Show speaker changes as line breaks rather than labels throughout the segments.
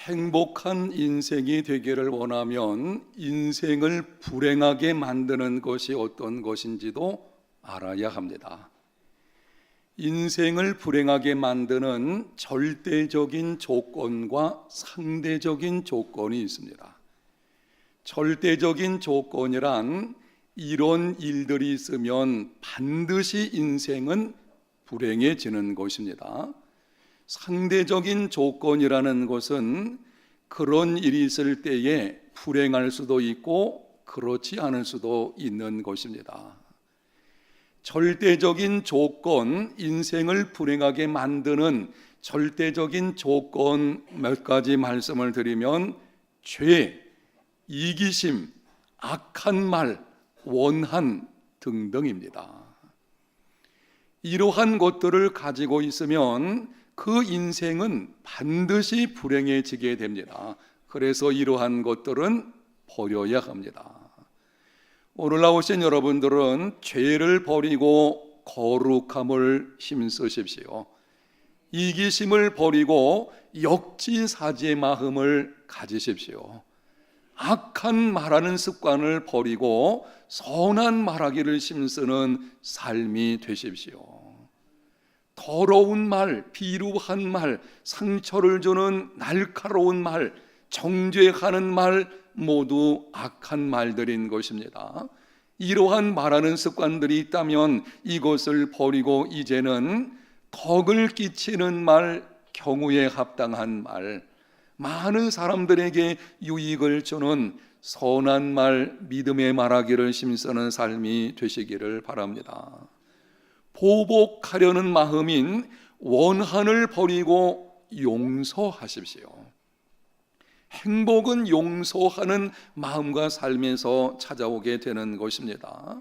행복한 인생이 되기를 원하면 인생을 불행하게 만드는 것이 어떤 것인지도 알아야 합니다. 인생을 불행하게 만드는 절대적인 조건과 상대적인 조건이 있습니다. 절대적인 조건이란 이런 일들이 있으면 반드시 인생은 불행해지는 것입니다. 상대적인 조건이라는 것은 그런 일이 있을 때에 불행할 수도 있고 그렇지 않을 수도 있는 것입니다. 절대적인 조건, 인생을 불행하게 만드는 절대적인 조건 몇 가지 말씀을 드리면 죄, 이기심, 악한 말, 원한 등등입니다. 이러한 것들을 가지고 있으면 그 인생은 반드시 불행해지게 됩니다. 그래서 이러한 것들은 버려야 합니다. 오늘 나오신 여러분들은 죄를 버리고 거룩함을 힘쓰십시오. 이기심을 버리고 역지사지의 마음을 가지십시오. 악한 말하는 습관을 버리고 선한 말하기를 힘쓰는 삶이 되십시오. 더러운 말, 비루한 말, 상처를 주는 날카로운 말, 정죄하는 말 모두 악한 말들인 것입니다. 이러한 말하는 습관들이 있다면 이것을 버리고 이제는 덕을 끼치는 말, 경우에 합당한 말, 많은 사람들에게 유익을 주는 선한 말, 믿음의 말하기를 힘쓰는 삶이 되시기를 바랍니다. 보복하려는 마음인 원한을 버리고 용서하십시오. 행복은 용서하는 마음과 삶에서 찾아오게 되는 것입니다.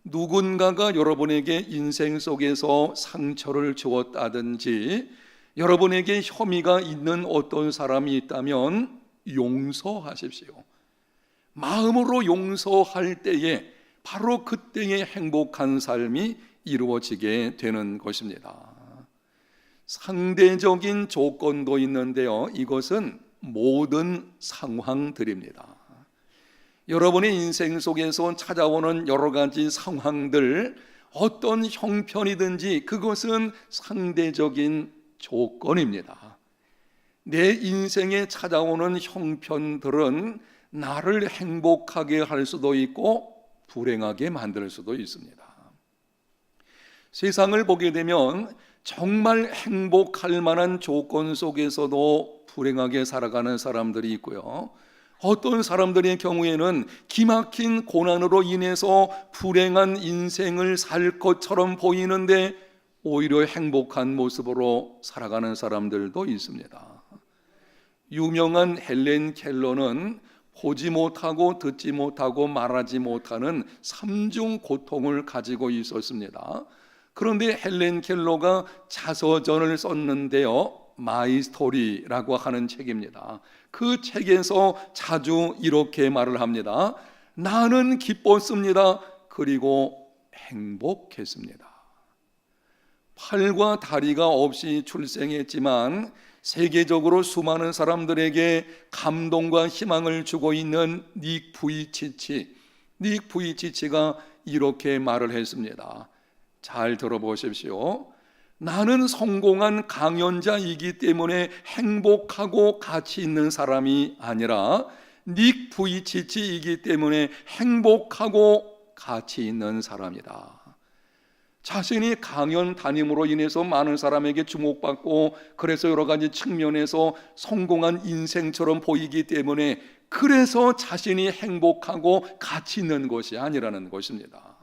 누군가가 여러분에게 인생 속에서 상처를 주었다든지 여러분에게 혐의가 있는 어떤 사람이 있다면 용서하십시오. 마음으로 용서할 때에 바로 그때의 행복한 삶이 이루어지게 되는 것입니다. 상대적인 조건도 있는데요, 이것은 모든 상황들입니다. 여러분의 인생 속에서 찾아오는 여러 가지 상황들, 어떤 형편이든지 그것은 상대적인 조건입니다. 내 인생에 찾아오는 형편들은 나를 행복하게 할 수도 있고 불행하게 만들 수도 있습니다. 세상을 보게 되면 정말 행복할 만한 조건 속에서도 불행하게 살아가는 사람들이 있고요, 어떤 사람들의 경우에는 기막힌 고난으로 인해서 불행한 인생을 살 것처럼 보이는데 오히려 행복한 모습으로 살아가는 사람들도 있습니다. 유명한 헬렌 켈러는 보지 못하고 듣지 못하고 말하지 못하는 삼중 고통을 가지고 있었습니다. 그런데 헬렌 켈러가 자서전을 썼는데요, 마이 스토리라고 하는 책입니다. 그 책에서 자주 이렇게 말을 합니다. 나는 기뻤습니다. 그리고 행복했습니다. 팔과 다리가 없이 출생했지만 세계적으로 수많은 사람들에게 감동과 희망을 주고 있는 닉 부이치치가 이렇게 말을 했습니다. 잘 들어보십시오. 나는 성공한 강연자이기 때문에 행복하고 가치 있는 사람이 아니라 닉 부이치치이기 때문에 행복하고 가치 있는 사람이다. 자신이 강연 다님으로 인해서 많은 사람에게 주목받고 그래서 여러 가지 측면에서 성공한 인생처럼 보이기 때문에 그래서 자신이 행복하고 가치 있는 것이 아니라는 것입니다.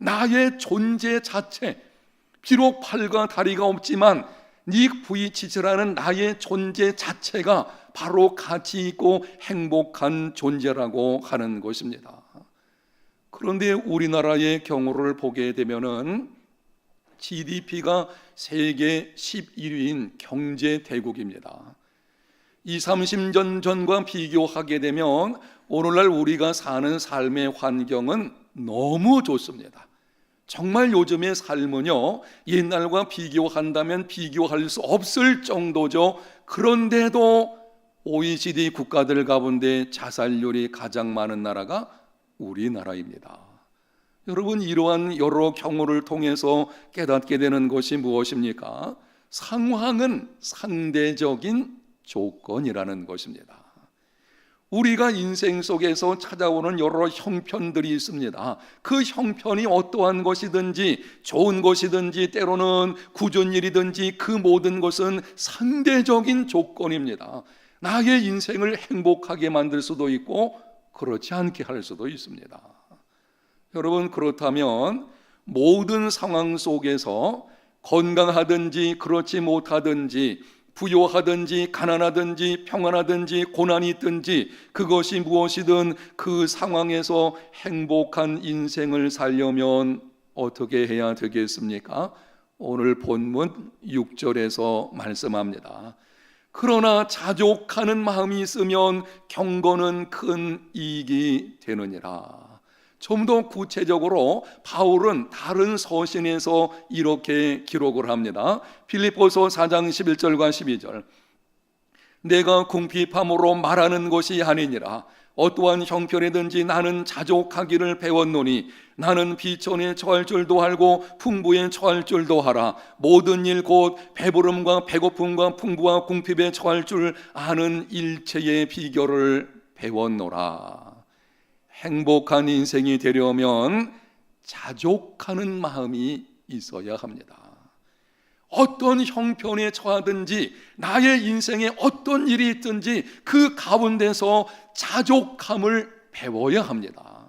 나의 존재 자체, 비록 팔과 다리가 없지만 닉 부이치치라는 나의 존재 자체가 바로 가치 있고 행복한 존재라고 하는 것입니다. 그런데 우리나라의 경우를 보게 되면은 GDP가 세계 11위인 경제 대국입니다. 20-30년 전과 비교하게 되면 오늘날 우리가 사는 삶의 환경은 너무 좋습니다. 정말 요즘의 삶은요, 옛날과 비교한다면 비교할 수 없을 정도죠. 그런데도 OECD 국가들 가운데 자살률이 가장 많은 나라가 우리나라입니다. 여러분, 이러한 여러 경우를 통해서 깨닫게 되는 것이 무엇입니까? 상황은 상대적인 조건이라는 것입니다. 우리가 인생 속에서 찾아오는 여러 형편들이 있습니다. 그 형편이 어떠한 것이든지 좋은 것이든지 때로는 굳은 일이든지 그 모든 것은 상대적인 조건입니다. 나의 인생을 행복하게 만들 수도 있고 그렇지 않게 할 수도 있습니다. 여러분, 그렇다면 모든 상황 속에서 건강하든지 그렇지 못하든지 부요하든지 가난하든지 평안하든지 고난이 있든지 그것이 무엇이든 그 상황에서 행복한 인생을 살려면 어떻게 해야 되겠습니까? 오늘 본문 6절에서 말씀합니다. 그러나 자족하는 마음이 있으면 경건은 큰 이익이 되느니라. 좀 더 구체적으로 바울은 다른 서신에서 이렇게 기록을 합니다. 빌립보서 4장 11절과 12절. 내가 궁핍함으로 말하는 것이 아니니라. 어떠한 형편이든지 나는 자족하기를 배웠노니 나는 비천에 처할 줄도 알고 풍부에 처할 줄도 알아. 모든 일 곧 배부름과 배고픔과 풍부와 궁핍에 처할 줄 아는 일체의 비결을 배웠노라. 행복한 인생이 되려면 자족하는 마음이 있어야 합니다. 어떤 형편에 처하든지 나의 인생에 어떤 일이 있든지 그 가운데서 자족함을 배워야 합니다.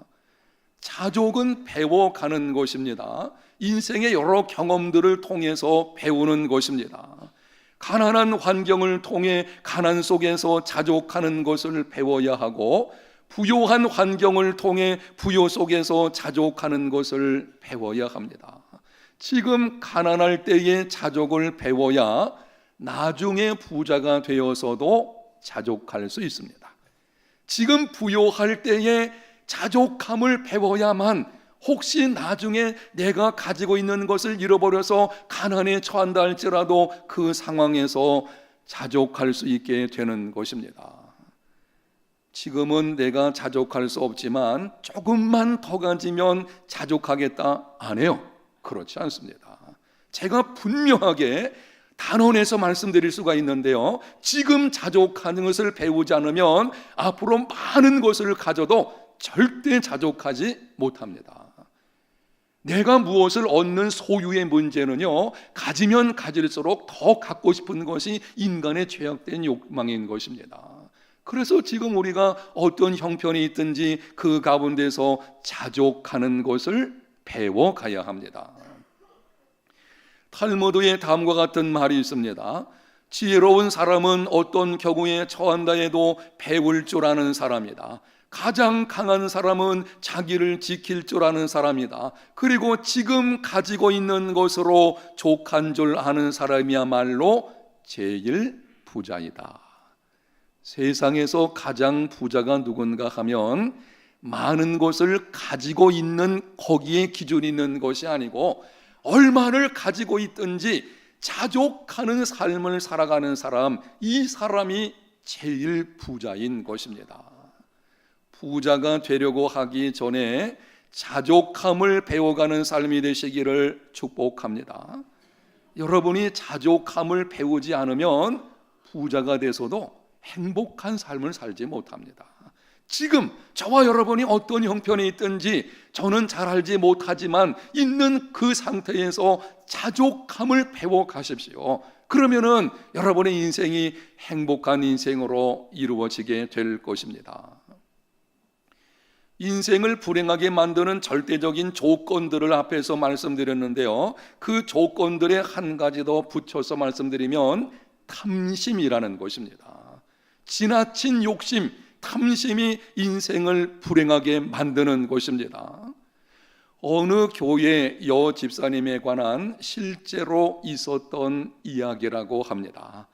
자족은 배워가는 것입니다. 인생의 여러 경험들을 통해서 배우는 것입니다. 가난한 환경을 통해 가난 속에서 자족하는 것을 배워야 하고 부요한 환경을 통해 부요 속에서 자족하는 것을 배워야 합니다. 지금 가난할 때에 자족을 배워야 나중에 부자가 되어서도 자족할 수 있습니다. 지금 부요할 때에 자족함을 배워야만 혹시 나중에 내가 가지고 있는 것을 잃어버려서 가난에 처한다 할지라도 그 상황에서 자족할 수 있게 되는 것입니다. 지금은 내가 자족할 수 없지만 조금만 더 가지면 자족하겠다 안 해요. 그렇지 않습니다. 제가 분명하게 단언해서 말씀드릴 수가 있는데요, 지금 자족하는 것을 배우지 않으면 앞으로 많은 것을 가져도 절대 자족하지 못합니다. 내가 무엇을 얻는 소유의 문제는요, 가지면 가질수록 더 갖고 싶은 것이 인간의 죄악된 욕망인 것입니다. 그래서 지금 우리가 어떤 형편이 있든지 그 가운데서 자족하는 것을 배워가야 합니다. 탈무드에 다음과 같은 말이 있습니다. 지혜로운 사람은 어떤 경우에 처한다 해도 배울 줄 아는 사람이다. 가장 강한 사람은 자기를 지킬 줄 아는 사람이다. 그리고 지금 가지고 있는 것으로 족한 줄 아는 사람이야말로 제일 부자이다. 세상에서 가장 부자가 누군가 하면 많은 것을 가지고 있는 거기에 기준이 있는 것이 아니고 얼마를 가지고 있든지 자족하는 삶을 살아가는 사람, 이 사람이 제일 부자인 것입니다. 부자가 되려고 하기 전에 자족함을 배워가는 삶이 되시기를 축복합니다. 여러분이 자족함을 배우지 않으면 부자가 돼서도 행복한 삶을 살지 못합니다. 지금 저와 여러분이 어떤 형편이 있든지 저는 잘 알지 못하지만 있는 그 상태에서 자족함을 배워 가십시오. 그러면은 여러분의 인생이 행복한 인생으로 이루어지게 될 것입니다. 인생을 불행하게 만드는 절대적인 조건들을 앞에서 말씀드렸는데요, 그 조건들의 한 가지 더 붙여서 말씀드리면 탐심이라는 것입니다. 지나친 욕심, 탐심이 인생을 불행하게 만드는 것입니다. 어느 교회 여 집사님에 관한 실제로 있었던 이야기라고 합니다.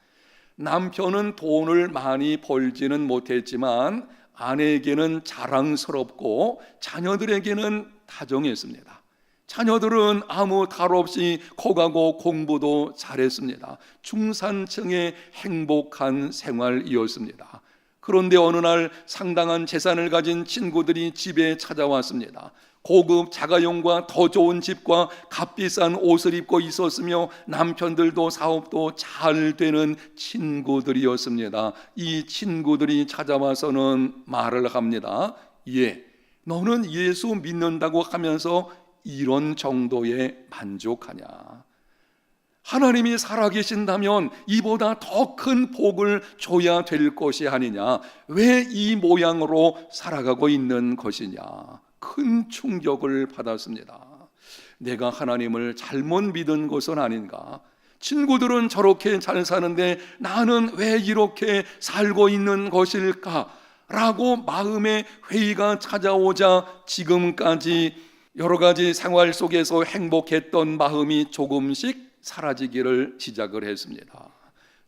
남편은 돈을 많이 벌지는 못했지만 아내에게는 자랑스럽고 자녀들에게는 다정했습니다. 자녀들은 아무 탈 없이 커가고 공부도 잘했습니다. 중산층의 행복한 생활이었습니다. 그런데 어느 날 상당한 재산을 가진 친구들이 집에 찾아왔습니다. 고급 자가용과 더 좋은 집과 값비싼 옷을 입고 있었으며 남편들도 사업도 잘 되는 친구들이었습니다. 이 친구들이 찾아와서는 말을 합니다. 너는 예수 믿는다고 하면서 이런 정도에 만족하냐? 하나님이 살아계신다면 이보다 더 큰 복을 줘야 될 것이 아니냐? 왜 이 모양으로 살아가고 있는 것이냐? 큰 충격을 받았습니다. 내가 하나님을 잘못 믿은 것은 아닌가? 친구들은 저렇게 잘 사는데 나는 왜 이렇게 살고 있는 것일까? 라고 마음의 회의가 찾아오자 지금까지 여러 가지 생활 속에서 행복했던 마음이 조금씩 사라지기를 시작을 했습니다.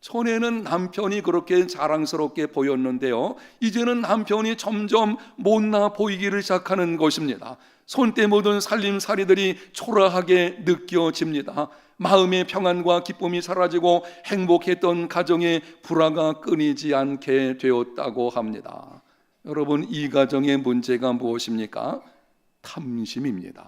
전에는 남편이 그렇게 자랑스럽게 보였는데요, 이제는 남편이 점점 못나 보이기를 시작하는 것입니다. 손때 묻은 살림살이들이 초라하게 느껴집니다. 마음의 평안과 기쁨이 사라지고 행복했던 가정의 불화가 끊이지 않게 되었다고 합니다. 여러분, 이 가정의 문제가 무엇입니까? 탐심입니다.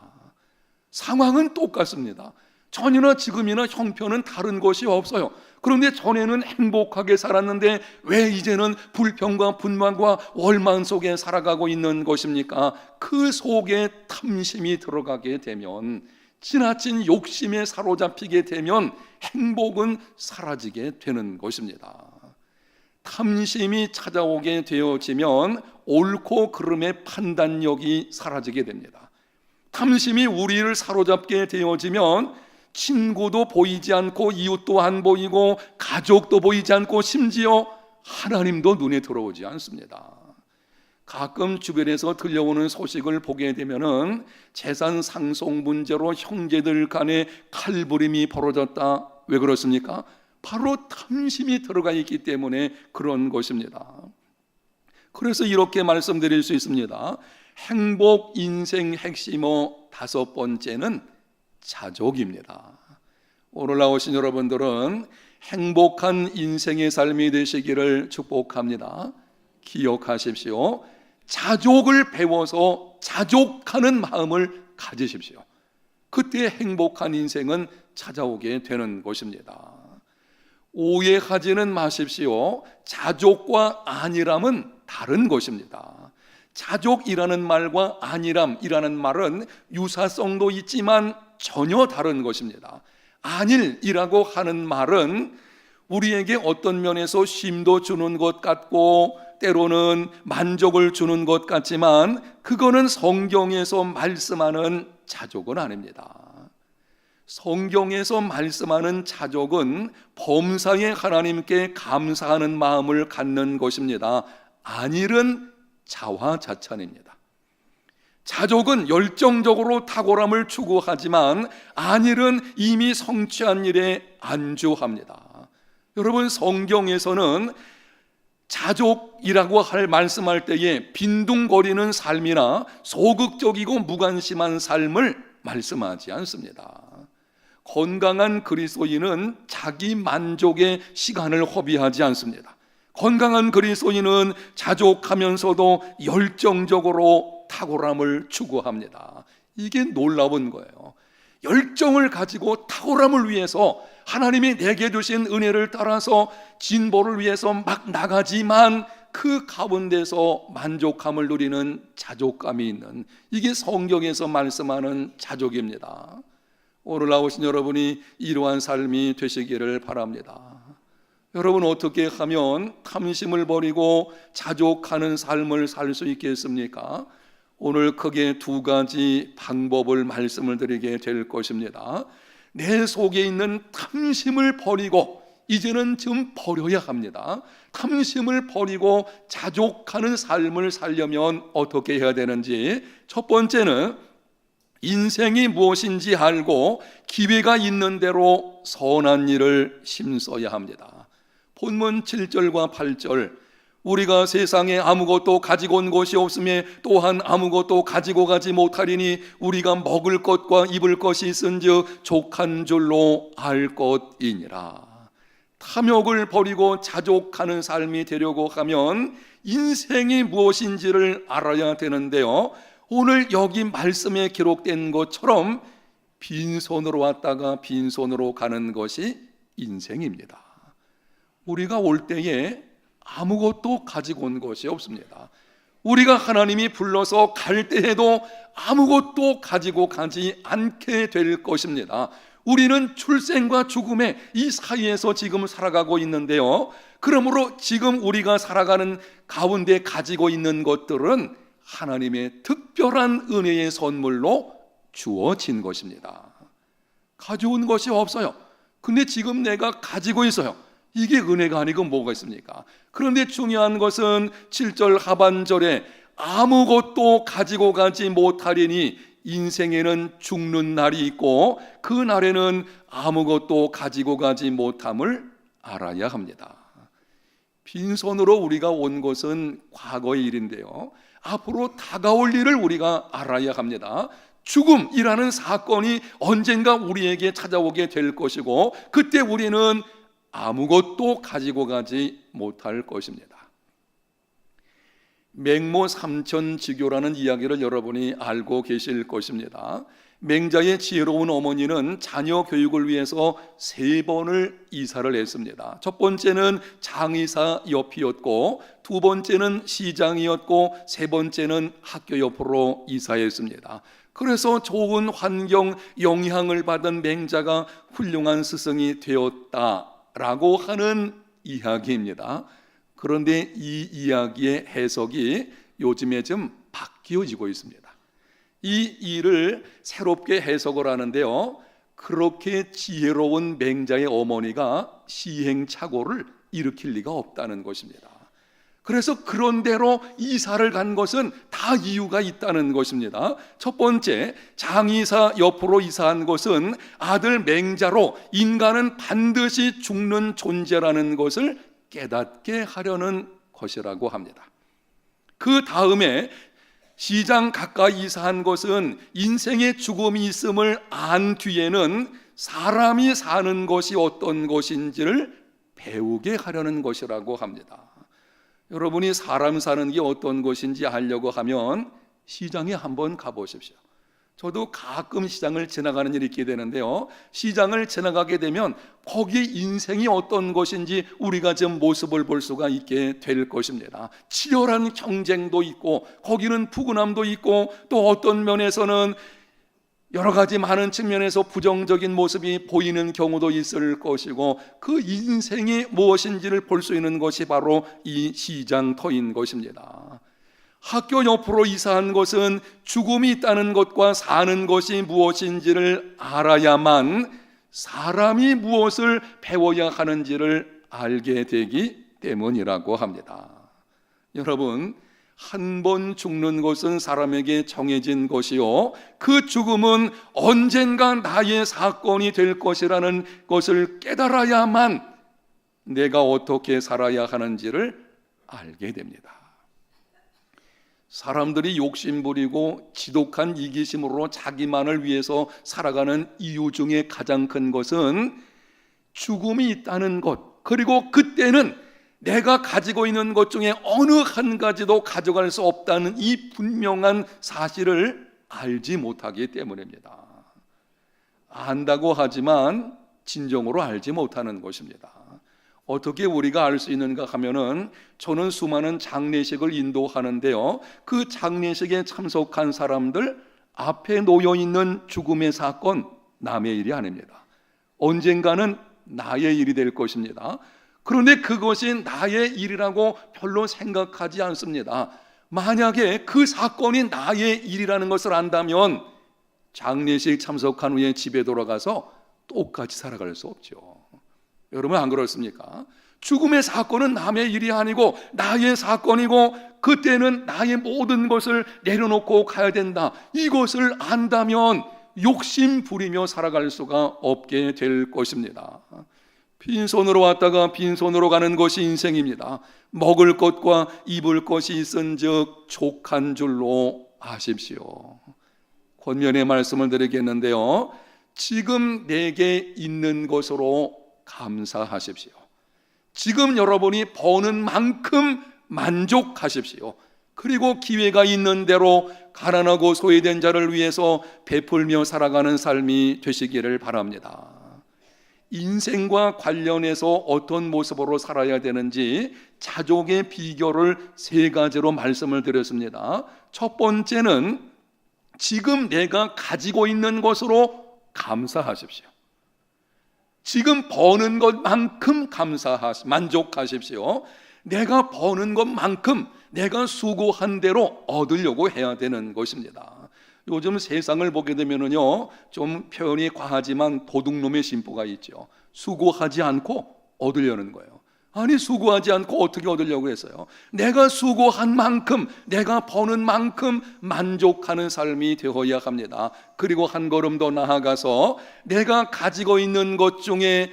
상황은 똑같습니다. 전이나 지금이나 형편은 다른 것이 없어요. 그런데 전에는 행복하게 살았는데 왜 이제는 불평과 분만과 원망 속에 살아가고 있는 것입니까? 그 속에 탐심이 들어가게 되면, 지나친 욕심에 사로잡히게 되면 행복은 사라지게 되는 것입니다. 탐심이 찾아오게 되어지면 옳고 그름의 판단력이 사라지게 됩니다. 탐심이 우리를 사로잡게 되어지면 친구도 보이지 않고 이웃도 안 보이고 가족도 보이지 않고 심지어 하나님도 눈에 들어오지 않습니다. 가끔 주변에서 들려오는 소식을 보게 되면은 재산 상속 문제로 형제들 간에 칼부림이 벌어졌다. 왜 그렇습니까? 바로 탐심이 들어가 있기 때문에 그런 것입니다. 그래서 이렇게 말씀드릴 수 있습니다. 행복 인생 핵심어 5번째는 자족입니다. 오늘 나오신 여러분들은 행복한 인생의 삶이 되시기를 축복합니다. 기억하십시오. 자족을 배워서 자족하는 마음을 가지십시오. 그때 행복한 인생은 찾아오게 되는 것입니다. 오해하지는 마십시오. 자족과 안일함은 다른 것입니다. 자족이라는 말과 안일함이라는 말은 유사성도 있지만 전혀 다른 것입니다. 안일이라고 하는 말은 우리에게 어떤 면에서 쉼도 주는 것 같고 때로는 만족을 주는 것 같지만 그거는 성경에서 말씀하는 자족은 아닙니다. 성경에서 말씀하는 자족은 범사에 하나님께 감사하는 마음을 갖는 것입니다. 안일은 자화자찬입니다. 자족은 열정적으로 탁월함을 추구하지만 안일은 이미 성취한 일에 안주합니다. 여러분, 성경에서는 자족이라고 말씀할 때에 빈둥거리는 삶이나 소극적이고 무관심한 삶을 말씀하지 않습니다. 건강한 그리스도인은 자기 만족의 시간을 허비하지 않습니다. 건강한 그리스도인은 자족하면서도 열정적으로 탁월함을 추구합니다. 이게 놀라운 거예요. 열정을 가지고 탁월함을 위해서 하나님이 내게 주신 은혜를 따라서 진보를 위해서 막 나가지만 그 가운데서 만족함을 누리는 자족감이 있는, 이게 성경에서 말씀하는 자족입니다. 오늘 나오신 여러분이 이러한 삶이 되시기를 바랍니다. 여러분, 어떻게 하면 탐심을 버리고 자족하는 삶을 살 수 있겠습니까? 오늘 크게 2가지 방법을 말씀을 드리게 될 것입니다. 내 속에 있는 탐심을 버리고, 이제는 좀 버려야 합니다. 탐심을 버리고 자족하는 삶을 살려면 어떻게 해야 되는지, 첫 번째는 인생이 무엇인지 알고 기회가 있는 대로 선한 일을 힘써야 합니다. 본문 7절과 8절, 우리가 세상에 아무것도 가지고 온 것이 없음에 또한 아무것도 가지고 가지 못하리니 우리가 먹을 것과 입을 것이 있은즉 족한 줄로 알 것이니라. 탐욕을 버리고 자족하는 삶이 되려고 하면 인생이 무엇인지를 알아야 되는데요, 오늘 여기 말씀에 기록된 것처럼 빈손으로 왔다가 빈손으로 가는 것이 인생입니다. 우리가 올 때에 아무것도 가지고 온 것이 없습니다. 우리가 하나님이 불러서 갈 때에도 아무것도 가지고 가지 않게 될 것입니다. 우리는 출생과 죽음의 이 사이에서 지금 살아가고 있는데요, 그러므로 지금 우리가 살아가는 가운데 가지고 있는 것들은 하나님의 특별한 은혜의 선물로 주어진 것입니다. 가져온 것이 없어요. 근데 지금 내가 가지고 있어요. 이게 은혜가 아니고 뭐가 있습니까? 그런데 중요한 것은 7절 하반절에 아무것도 가지고 가지 못하리니 인생에는 죽는 날이 있고 그 날에는 아무것도 가지고 가지 못함을 알아야 합니다. 빈손으로 우리가 온 것은 과거의 일인데요, 앞으로 다가올 일을 우리가 알아야 합니다. 죽음이라는 사건이 언젠가 우리에게 찾아오게 될 것이고 그때 우리는 아무것도 가지고 가지 못할 것입니다. 맹모 삼천지교라는 이야기를 여러분이 알고 계실 것입니다. 맹자의 지혜로운 어머니는 자녀 교육을 위해서 3번을 이사를 했습니다. 첫 번째는 장의사 옆이었고, 두 번째는 시장이었고, 세 번째는 학교 옆으로 이사했습니다. 그래서 좋은 환경 영향을 받은 맹자가 훌륭한 스승이 되었다라고 하는 이야기입니다. 그런데 이 이야기의 해석이 요즘에 좀 바뀌어지고 있습니다. 이 일을 새롭게 해석을 하는데요, 그렇게 지혜로운 맹자의 어머니가 시행착오를 일으킬 리가 없다는 것입니다. 그래서 그런 대로 이사를 간 것은 다 이유가 있다는 것입니다. 첫 번째, 장의사 옆으로 이사한 것은 아들 맹자로 인간은 반드시 죽는 존재라는 것을 깨닫게 하려는 것이라고 합니다. 그 다음에 시장 가까이 이사한 것은 인생의 죽음이 있음을 안 뒤에는 사람이 사는 것이 어떤 것인지를 배우게 하려는 것이라고 합니다. 여러분이 사람 사는 게 어떤 것인지 알려고 하면 시장에 한번 가보십시오. 저도 가끔 시장을 지나가는 일이 있게 되는데요, 시장을 지나가게 되면 거기 인생이 어떤 것인지 우리가 좀 모습을 볼 수가 있게 될 것입니다. 치열한 경쟁도 있고 거기는 푸근함도 있고 또 어떤 면에서는 여러 가지 많은 측면에서 부정적인 모습이 보이는 경우도 있을 것이고 그 인생이 무엇인지를 볼 수 있는 것이 바로 이 시장터인 것입니다. 학교 옆으로 이사한 것은 죽음이 있다는 것과 사는 것이 무엇인지를 알아야만 사람이 무엇을 배워야 하는지를 알게 되기 때문이라고 합니다. 여러분, 한 번 죽는 것은 사람에게 정해진 것이요, 그 죽음은 언젠가 나의 사건이 될 것이라는 것을 깨달아야만 내가 어떻게 살아야 하는지를 알게 됩니다. 사람들이 욕심부리고 지독한 이기심으로 자기만을 위해서 살아가는 이유 중에 가장 큰 것은 죽음이 있다는 것, 그리고 그때는 내가 가지고 있는 것 중에 어느 한 가지도 가져갈 수 없다는 이 분명한 사실을 알지 못하기 때문입니다. 안다고 하지만 진정으로 알지 못하는 것입니다. 어떻게 우리가 알 수 있는가 하면은, 저는 수많은 장례식을 인도하는데요, 그 장례식에 참석한 사람들 앞에 놓여 있는 죽음의 사건 남의 일이 아닙니다. 언젠가는 나의 일이 될 것입니다. 그런데 그것이 나의 일이라고 별로 생각하지 않습니다. 만약에 그 사건이 나의 일이라는 것을 안다면 장례식 참석한 후에 집에 돌아가서 똑같이 살아갈 수 없죠. 여러분, 안 그렇습니까? 죽음의 사건은 남의 일이 아니고 나의 사건이고 그때는 나의 모든 것을 내려놓고 가야 된다, 이것을 안다면 욕심 부리며 살아갈 수가 없게 될 것입니다. 빈손으로 왔다가 빈손으로 가는 것이 인생입니다. 먹을 것과 입을 것이 있은즉 족한 줄로 아십시오. 권면의 말씀을 드리겠는데요, 지금 내게 있는 것으로 감사하십시오. 지금 여러분이 버는 만큼 만족하십시오. 그리고 기회가 있는 대로 가난하고 소외된 자를 위해서 베풀며 살아가는 삶이 되시기를 바랍니다. 인생과 관련해서 어떤 모습으로 살아야 되는지 자족의 비결을 3가지로 말씀을 드렸습니다. 첫 번째는 지금 내가 가지고 있는 것으로 감사하십시오. 지금 버는 것만큼 만족하십시오. 내가 버는 것만큼 내가 수고한 대로 얻으려고 해야 되는 것입니다. 요즘 세상을 보게 되면은요, 좀 표현이 과하지만 도둑놈의 심보가 있죠. 수고하지 않고 얻으려는 거예요. 아니, 수고하지 않고 어떻게 얻으려고 했어요? 내가 수고한 만큼, 내가 버는 만큼 만족하는 삶이 되어야 합니다. 그리고 한 걸음 더 나아가서 내가 가지고 있는 것 중에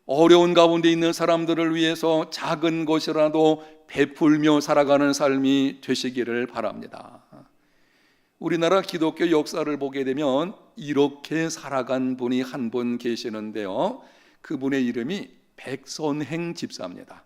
어려운 가운데 있는 사람들을 위해서 작은 것이라도 베풀며 살아가는 삶이 되시기를 바랍니다. 우리나라 기독교 역사를 보게 되면 이렇게 살아간 분이 한 분 계시는데요, 그분의 이름이 백선행 집사입니다.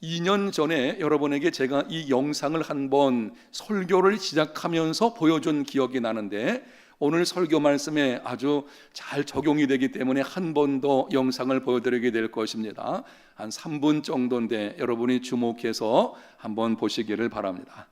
2년 전에 여러분에게 제가 이 영상을 한번 설교를 시작하면서 보여준 기억이 나는데, 오늘 설교 말씀에 아주 잘 적용이 되기 때문에 한 번 더 영상을 보여드리게 될 것입니다. 한 3분 정도인데 여러분이 주목해서 한번 보시기를 바랍니다.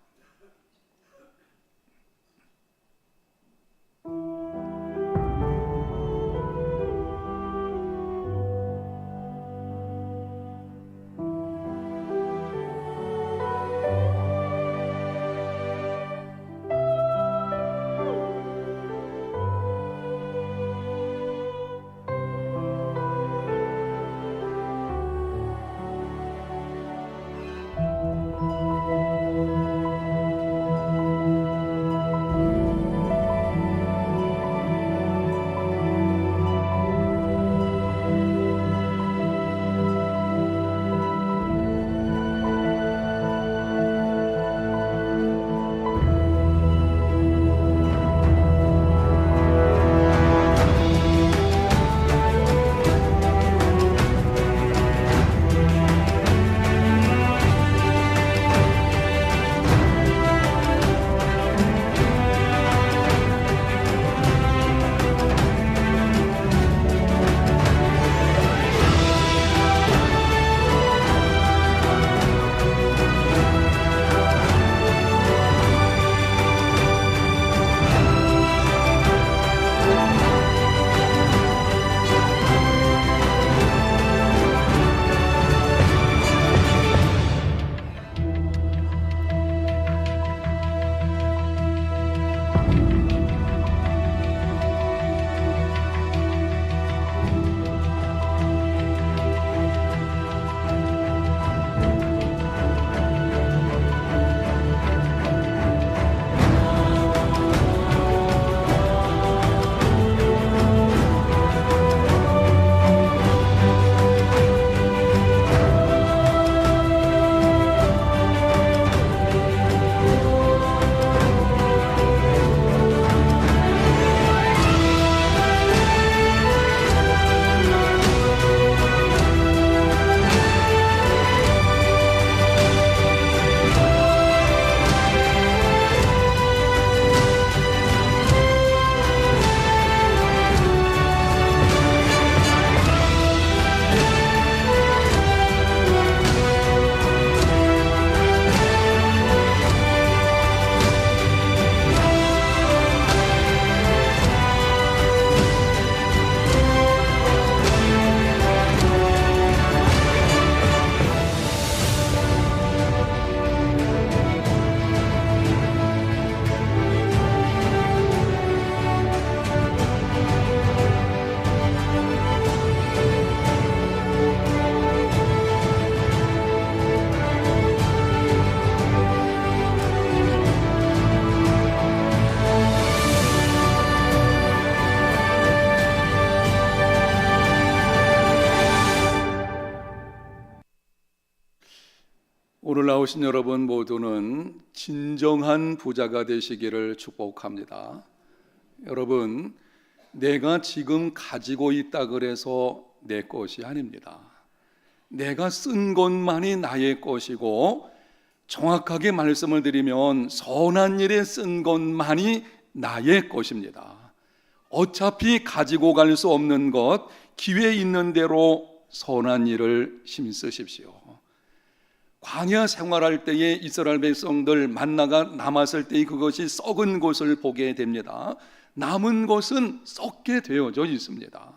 오신 여러분 모두는 진정한 부자가 되시기를 축복합니다. 여러분, 내가 지금 가지고 있다 그래서 내 것이 아닙니다. 내가 쓴 것만이 나의 것이고, 정확하게 말씀을 드리면 선한 일에 쓴 것만이 나의 것입니다. 어차피 가지고 갈 수 없는 것, 기회 있는 대로 선한 일을 힘쓰십시오. 광야 생활할 때에 이스라엘 백성들 만나가 남았을 때 그것이 썩은 것을 보게 됩니다. 남은 것은 썩게 되어져 있습니다.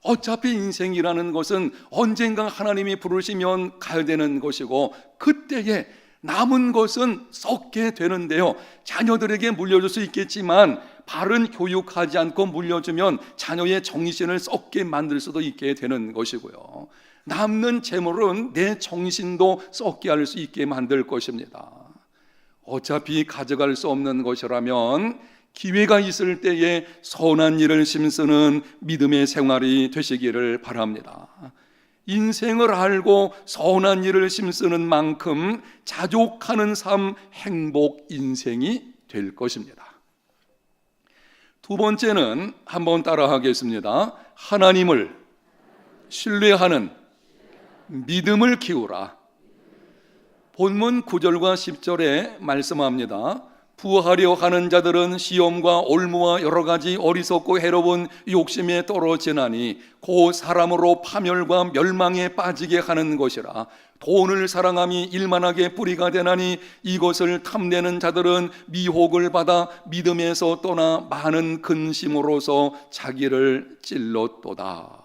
어차피 인생이라는 것은 언젠가 하나님이 부르시면 가야 되는 것이고, 그때에 남은 것은 썩게 되는데요, 자녀들에게 물려줄 수 있겠지만 바른 교육하지 않고 물려주면 자녀의 정신을 썩게 만들 수도 있게 되는 것이고요, 남는 재물은 내 정신도 썩게 할 수 있게 만들 것입니다. 어차피 가져갈 수 없는 것이라면 기회가 있을 때에 선한 일을 힘쓰는 믿음의 생활이 되시기를 바랍니다. 인생을 알고 선한 일을 힘쓰는 만큼 자족하는 삶, 행복 인생이 될 것입니다. 두 번째는 한번 따라 하겠습니다. 하나님을 신뢰하는 믿음을 키우라. 본문 9절과 10절에 말씀합니다. 부하려 하는 자들은 시험과 올무와 여러 가지 어리석고 해로운 욕심에 떨어지나니 그 사람으로 파멸과 멸망에 빠지게 하는 것이라. 돈을 사랑함이 일만하게 뿌리가 되나니 이것을 탐내는 자들은 미혹을 받아 믿음에서 떠나 많은 근심으로서 자기를 찔렀도다.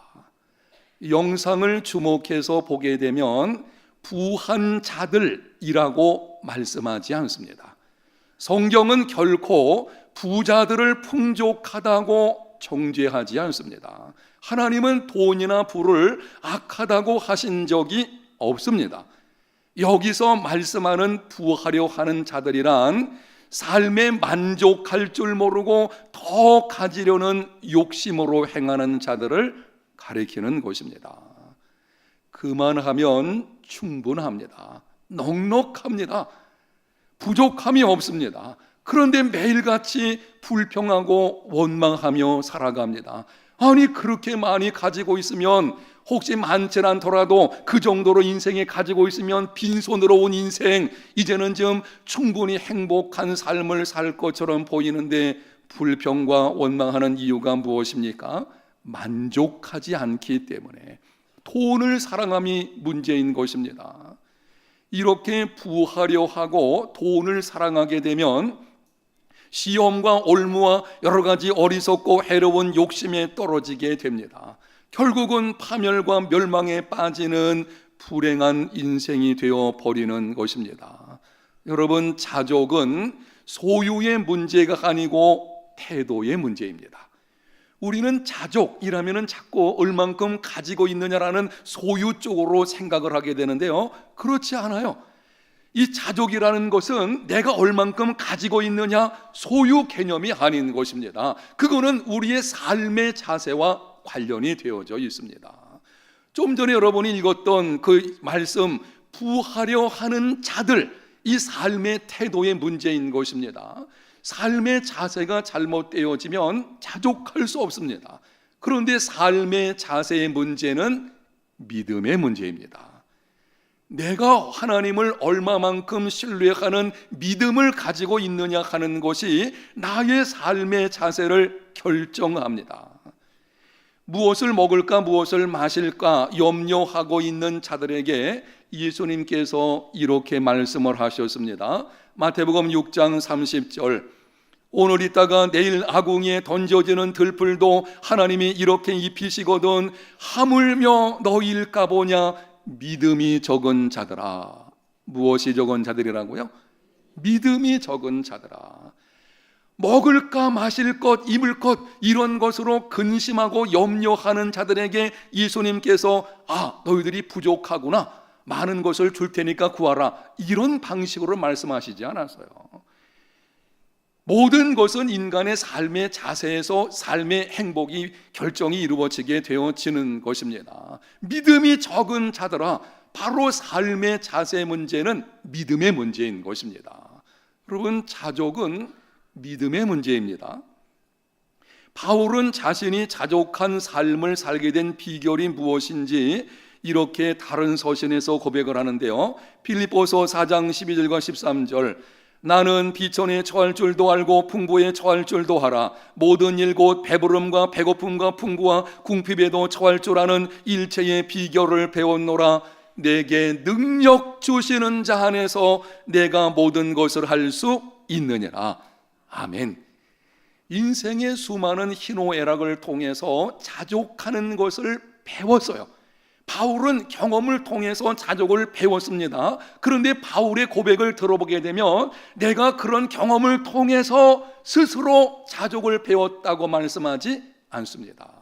영상을 주목해서 보게 되면 부한 자들이라고 말씀하지 않습니다. 성경은 결코 부자들을 풍족하다고 정죄하지 않습니다. 하나님은 돈이나 부를 악하다고 하신 적이 없습니다. 여기서 말씀하는 부하려 하는 자들이란 삶에 만족할 줄 모르고 더 가지려는 욕심으로 행하는 자들을 가리키는 것입니다. 그만하면 충분합니다. 넉넉합니다. 부족함이 없습니다. 그런데 매일같이 불평하고 원망하며 살아갑니다. 아니, 그렇게 많이 가지고 있으면, 혹시 많지 않더라도 그 정도로 인생에 가지고 있으면 빈손으로 온 인생, 이제는 좀 충분히 행복한 삶을 살 것처럼 보이는데 불평과 원망하는 이유가 무엇입니까? 만족하지 않기 때문에, 돈을 사랑함이 문제인 것입니다. 이렇게 부하려 하고 돈을 사랑하게 되면 시험과 올무와 여러 가지 어리석고 해로운 욕심에 떨어지게 됩니다. 결국은 파멸과 멸망에 빠지는 불행한 인생이 되어 버리는 것입니다. 여러분, 자족은 소유의 문제가 아니고 태도의 문제입니다. 우리는 자족이라면 자꾸 얼만큼 가지고 있느냐라는 소유 쪽으로 생각을 하게 되는데요, 그렇지 않아요. 이 자족이라는 것은 내가 얼만큼 가지고 있느냐, 소유 개념이 아닌 것입니다. 그거는 우리의 삶의 자세와 관련이 되어져 있습니다. 좀 전에 여러분이 읽었던 그 말씀, 부하려 하는 자들, 이 삶의 태도의 문제인 것입니다. 삶의 자세가 잘못되어지면 자족할 수 없습니다. 그런데 삶의 자세의 문제는 믿음의 문제입니다. 내가 하나님을 얼마만큼 신뢰하는 믿음을 가지고 있느냐 하는 것이 나의 삶의 자세를 결정합니다. 무엇을 먹을까, 무엇을 마실까 염려하고 있는 자들에게 예수님께서 이렇게 말씀을 하셨습니다. 마태복음 6장 30절, 오늘 있다가 내일 아궁이에 던져지는 들풀도 하나님이 이렇게 입히시거든 하물며 너희일까 보냐. 믿음이 적은 자들아. 무엇이 적은 자들이라고요? 믿음이 적은 자들아. 먹을까 마실 것, 입을 것, 이런 것으로 근심하고 염려하는 자들에게 예수님께서 너희들이 부족하구나, 많은 것을 줄 테니까 구하라, 이런 방식으로 말씀하시지 않았어요. 모든 것은 인간의 삶의 자세에서 삶의 행복이 결정이 이루어지게 되어지는 것입니다. 믿음이 적은 자들아, 바로 삶의 자세 문제는 믿음의 문제인 것입니다. 여러분, 자족은 믿음의 문제입니다. 바울은 자신이 자족한 삶을 살게 된 비결이 무엇인지 이렇게 다른 서신에서 고백을 하는데요. 빌립보서 4장 12절과 13절, 나는 비천에 처할 줄도 알고 풍부에 처할 줄도 알아. 모든 일 곧 배부름과 배고픔과 풍부와 궁핍에도 처할 줄 아는 일체의 비결을 배웠노라. 내게 능력 주시는 자 안에서 내가 모든 것을 할 수 있느니라. 아멘. 인생의 수많은 희노애락을 통해서 자족하는 것을 배웠어요. 바울은 경험을 통해서 자족을 배웠습니다. 그런데 바울의 고백을 들어보게 되면 내가 그런 경험을 통해서 스스로 자족을 배웠다고 말씀하지 않습니다.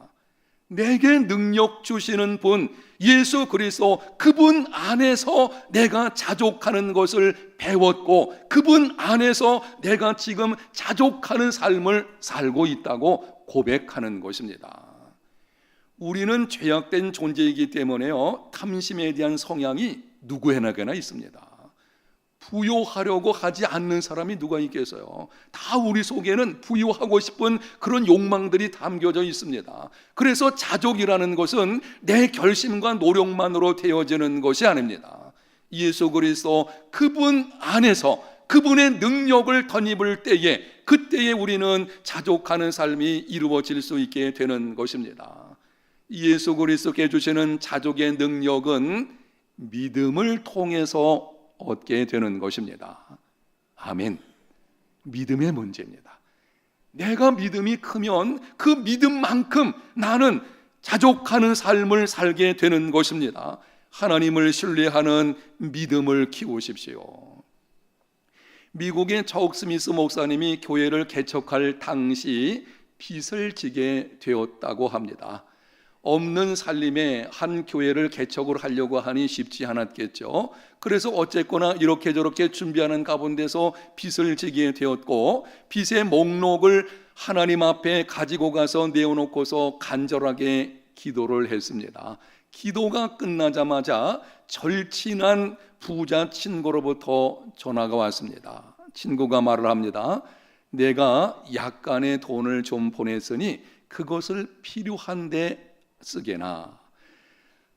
내게 능력 주시는 분 예수 그리스도, 그분 안에서 내가 자족하는 것을 배웠고 그분 안에서 내가 지금 자족하는 삶을 살고 있다고 고백하는 것입니다. 우리는 죄악된 존재이기 때문에요, 탐심에 대한 성향이 누구에게나 있습니다. 부유하려고 하지 않는 사람이 누가 있겠어요? 다 우리 속에는 부유하고 싶은 그런 욕망들이 담겨져 있습니다. 그래서 자족이라는 것은 내 결심과 노력만으로 되어지는 것이 아닙니다. 예수 그리스도 그분 안에서 그분의 능력을 덧입을 때에, 그때에 우리는 자족하는 삶이 이루어질 수 있게 되는 것입니다. 예수 그리스도께 주시는 자족의 능력은 믿음을 통해서 얻게 되는 것입니다. 아멘. 믿음의 문제입니다. 내가 믿음이 크면 그 믿음만큼 나는 자족하는 삶을 살게 되는 것입니다. 하나님을 신뢰하는 믿음을 키우십시오. 미국의 척 스미스 목사님이 교회를 개척할 당시 빚을 지게 되었다고 합니다. 없는 살림에 한 교회를 개척을 하려고 하니 쉽지 않았겠죠. 그래서 어쨌거나 이렇게 저렇게 준비하는 가운데서 빚을 지게 되었고, 빚의 목록을 하나님 앞에 가지고 가서 내어놓고서 간절하게 기도를 했습니다. 기도가 끝나자마자 절친한 부자 친구로부터 전화가 왔습니다. 친구가 말을 합니다. 내가 약간의 돈을 좀 보냈으니 그것을 필요한데 쓰게나.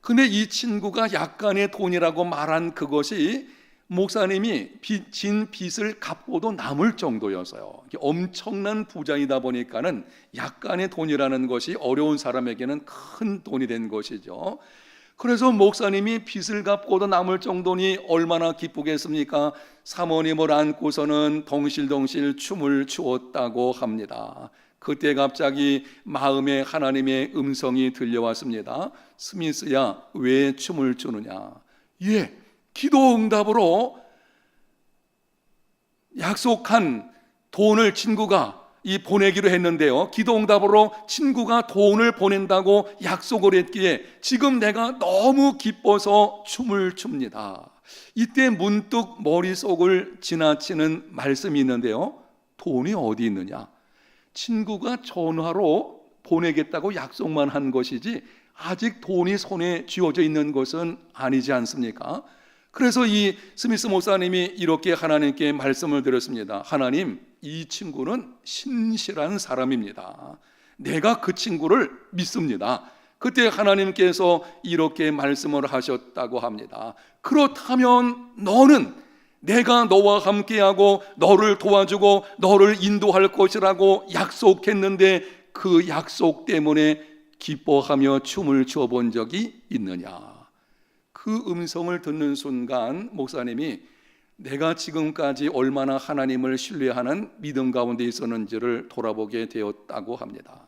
근데 이 친구가 약간의 돈이라고 말한 그것이 목사님이 진 빚을 갚고도 남을 정도였어요. 엄청난 부자이다 보니까는 약간의 돈이라는 것이 어려운 사람에게는 큰 돈이 된 것이죠. 그래서 목사님이 빚을 갚고도 남을 정도니 얼마나 기쁘겠습니까? 사모님을 안고서는 덩실덩실 춤을 추었다고 합니다. 그때 갑자기 마음에 하나님의 음성이 들려왔습니다. 스미스야, 왜 춤을 추느냐? 예, 기도 응답으로 약속한 돈을 친구가 보내기로 했는데요, 기도 응답으로 친구가 돈을 보낸다고 약속을 했기에 지금 내가 너무 기뻐서 춤을 춥니다. 이때 문득 머릿속을 지나치는 말씀이 있는데요, 돈이 어디 있느냐? 친구가 전화로 보내겠다고 약속만 한 것이지 아직 돈이 손에 쥐어져 있는 것은 아니지 않습니까? 그래서 이 스미스 목사님이 이렇게 하나님께 말씀을 드렸습니다. 하나님, 이 친구는 신실한 사람입니다. 내가 그 친구를 믿습니다. 그때 하나님께서 이렇게 말씀을 하셨다고 합니다. 그렇다면 너는 내가 너와 함께하고 너를 도와주고 너를 인도할 것이라고 약속했는데 그 약속 때문에 기뻐하며 춤을 춰본 적이 있느냐? 그 음성을 듣는 순간 목사님이 내가 지금까지 얼마나 하나님을 신뢰하는 믿음 가운데 있었는지를 돌아보게 되었다고 합니다.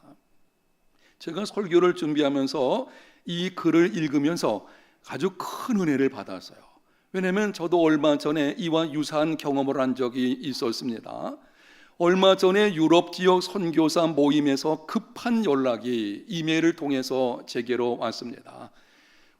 제가 설교를 준비하면서 이 글을 읽으면서 아주 큰 은혜를 받았어요. 왜냐하면 저도 얼마 전에 이와 유사한 경험을 한 적이 있었습니다. 얼마 전에 유럽 지역 선교사 모임에서 급한 연락이 이메일을 통해서 제게로 왔습니다.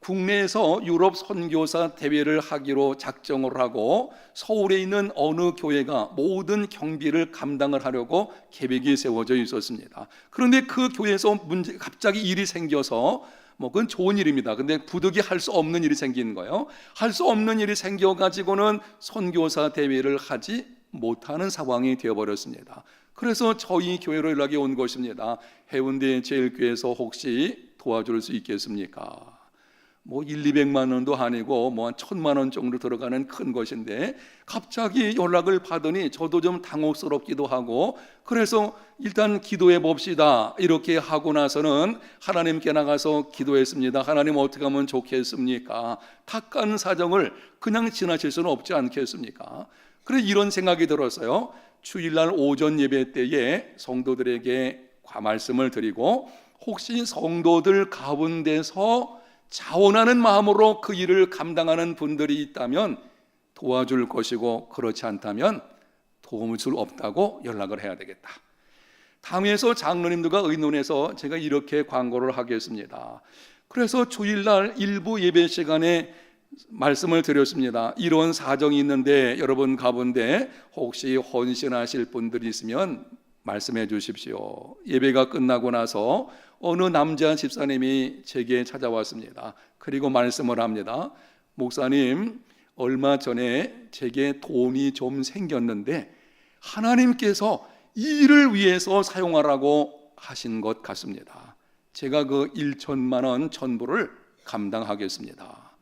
국내에서 유럽 선교사 대회를 하기로 작정을 하고 서울에 있는 어느 교회가 모든 경비를 감당을 하려고 계획이 세워져 있었습니다. 그런데 그 교회에서 갑자기 일이 생겨서 그건 좋은 일입니다. 근데 부득이 할 수 없는 일이 생긴 거예요. 할 수 없는 일이 생겨가지고는 선교사 대회를 하지 못하는 상황이 되어버렸습니다. 그래서 저희 교회로 연락이 온 것입니다. 해운대 제일교회에서 혹시 도와줄 수 있겠습니까? 200만 원도 아니고 한 1000만 원 정도 들어가는 큰 것인데 갑자기 연락을 받으니 저도 좀 당혹스럽기도 하고, 그래서 일단 기도해 봅시다 이렇게 하고 나서는 하나님께 나가서 기도했습니다. 하나님 어떻게 하면 좋겠습니까? 탁한 사정을 그냥 지나칠 수는 없지 않겠습니까? 그래서 이런 생각이 들었어요. 주일날 오전 예배 때에 성도들에게 말씀을 드리고, 혹시 성도들 가운데서 자원하는 마음으로 그 일을 감당하는 분들이 있다면 도와줄 것이고, 그렇지 않다면 도움을 줄 없다고 연락을 해야 되겠다. 당에서 장로님들과 의논해서 제가 이렇게 광고를 하겠습니다. 그래서 주일날 일부 예배 시간에 말씀을 드렸습니다. 이런 사정이 있는데 여러분 가운데 혹시 헌신하실 분들이 있으면 말씀해 주십시오. 예배가 끝나고 나서 어느 남자 집사님이 제게 찾아왔습니다. 그리고 말씀을 합니다. 목사님, 얼마 전에 제게 돈이 좀 생겼는데 하나님께서 이 일을 위해서 사용하라고 하신 것 같습니다. 제가 그 1천만 원 전부를 감당하겠습니다.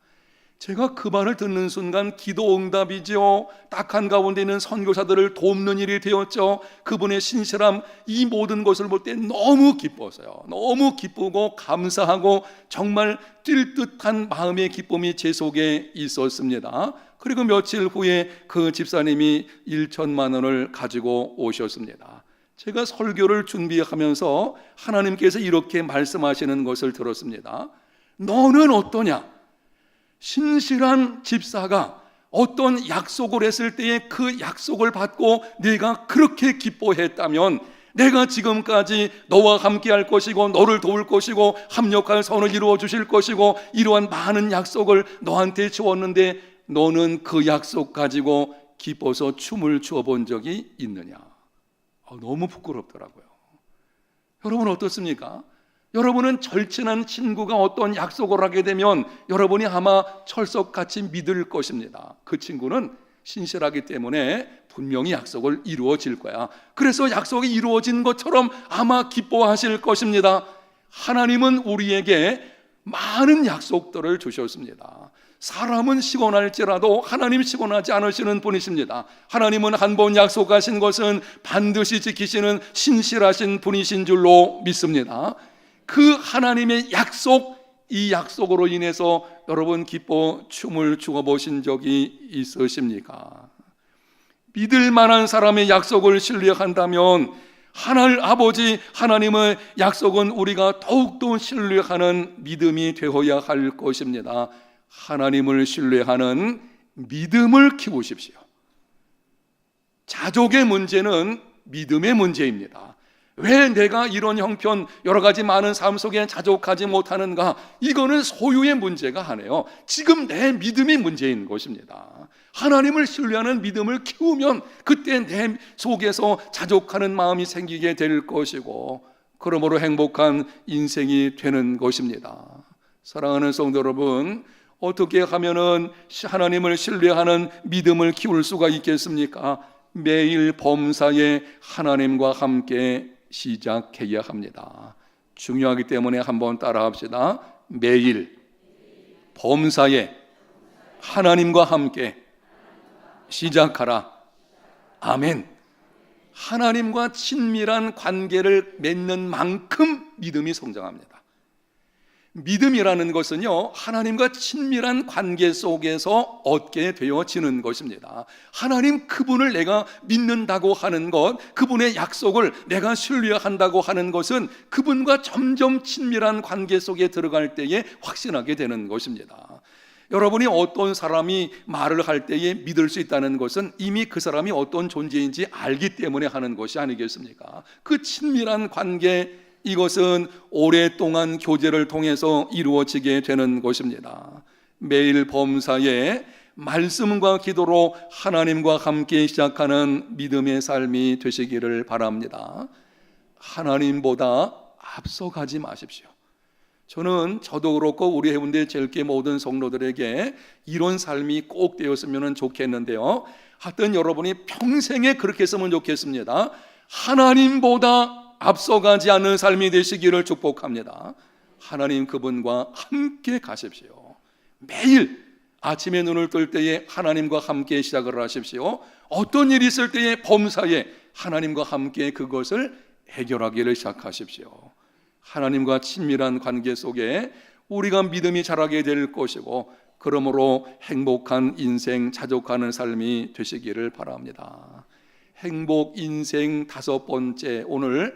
제가 그 말을 듣는 순간 기도 응답이죠. 딱한 가운데 있는 선교사들을 돕는 일이 되었죠. 그분의 신실함, 이 모든 것을 볼 때 너무 기뻤어요. 너무 기쁘고 감사하고 정말 뛸 듯한 마음의 기쁨이 제 속에 있었습니다. 그리고 며칠 후에 그 집사님이 1천만 원을 가지고 오셨습니다. 제가 설교를 준비하면서 하나님께서 이렇게 말씀하시는 것을 들었습니다. 너는 어떠냐? 신실한 집사가 어떤 약속을 했을 때에 그 약속을 받고 네가 그렇게 기뻐했다면 내가 지금까지 너와 함께 할 것이고 너를 도울 것이고 합력할 선을 이루어 주실 것이고 이러한 많은 약속을 너한테 주었는데 너는 그 약속 가지고 기뻐서 춤을 추어 본 적이 있느냐? 너무 부끄럽더라고요. 여러분 어떻습니까? 여러분은 절친한 친구가 어떤 약속을 하게 되면 여러분이 아마 철석같이 믿을 것입니다. 그 친구는 신실하기 때문에 분명히 약속을 이루어질 거야. 그래서 약속이 이루어진 것처럼 아마 기뻐하실 것입니다. 하나님은 우리에게 많은 약속들을 주셨습니다. 사람은 시건할지라도 하나님 시건하지 않으시는 분이십니다. 하나님은 한 번 약속하신 것은 반드시 지키시는 신실하신 분이신 줄로 믿습니다. 그 하나님의 약속, 이 약속으로 인해서 여러분 기뻐 춤을 추어 보신 적이 있으십니까? 믿을 만한 사람의 약속을 신뢰한다면 하늘 아버지 하나님의 약속은 우리가 더욱더 신뢰하는 믿음이 되어야 할 것입니다. 하나님을 신뢰하는 믿음을 키우십시오. 자족의 문제는 믿음의 문제입니다. 왜 내가 이런 형편 여러 가지 많은 삶 속에 자족하지 못하는가? 이거는 소유의 문제가 아니에요. 지금 내 믿음이 문제인 것입니다. 하나님을 신뢰하는 믿음을 키우면 그때 내 속에서 자족하는 마음이 생기게 될 것이고 그러므로 행복한 인생이 되는 것입니다. 사랑하는 성도 여러분, 어떻게 하면은 하나님을 신뢰하는 믿음을 키울 수가 있겠습니까? 매일 범사에 하나님과 함께 시작해야 합니다. 중요하기 때문에 한번 따라 합시다. 매일 범사에 하나님과 함께 시작하라. 아멘. 하나님과 친밀한 관계를 맺는 만큼 믿음이 성장합니다. 믿음이라는 것은요, 하나님과 친밀한 관계 속에서 얻게 되어지는 것입니다. 하나님 그분을 내가 믿는다고 하는 것, 그분의 약속을 내가 신뢰한다고 하는 것은 그분과 점점 친밀한 관계 속에 들어갈 때에 확신하게 되는 것입니다. 여러분이 어떤 사람이 말을 할 때에 믿을 수 있다는 것은 이미 그 사람이 어떤 존재인지 알기 때문에 하는 것이 아니겠습니까? 그 친밀한 관계, 이것은 오랫동안 교제를 통해서 이루어지게 되는 것입니다. 매일 범사에 말씀과 기도로 하나님과 함께 시작하는 믿음의 삶이 되시기를 바랍니다. 하나님보다 앞서가지 마십시오. 저도 그렇고 우리 해운대 제일교회 모든 성도들에게 이런 삶이 꼭 되었으면 좋겠는데요. 하여튼 여러분이 평생에 그렇게 했으면 좋겠습니다. 하나님보다 앞서가지 않는 삶이 되시기를 축복합니다. 하나님 그분과 함께 가십시오. 매일 아침에 눈을 뜰 때에 하나님과 함께 시작을 하십시오. 어떤 일이 있을 때에 범사에 하나님과 함께 그것을 해결하기를 시작하십시오. 하나님과 친밀한 관계 속에 우리가 믿음이 자라게 될 것이고, 그러므로 행복한 인생 자족하는 삶이 되시기를 바랍니다. 행복 인생 5번째, 오늘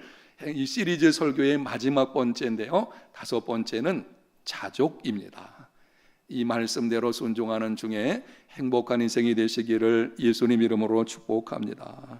이 시리즈 설교의 마지막 번째인데요, 5번째는 자족입니다. 이 말씀대로 순종하는 중에 행복한 인생이 되시기를 예수님 이름으로 축복합니다.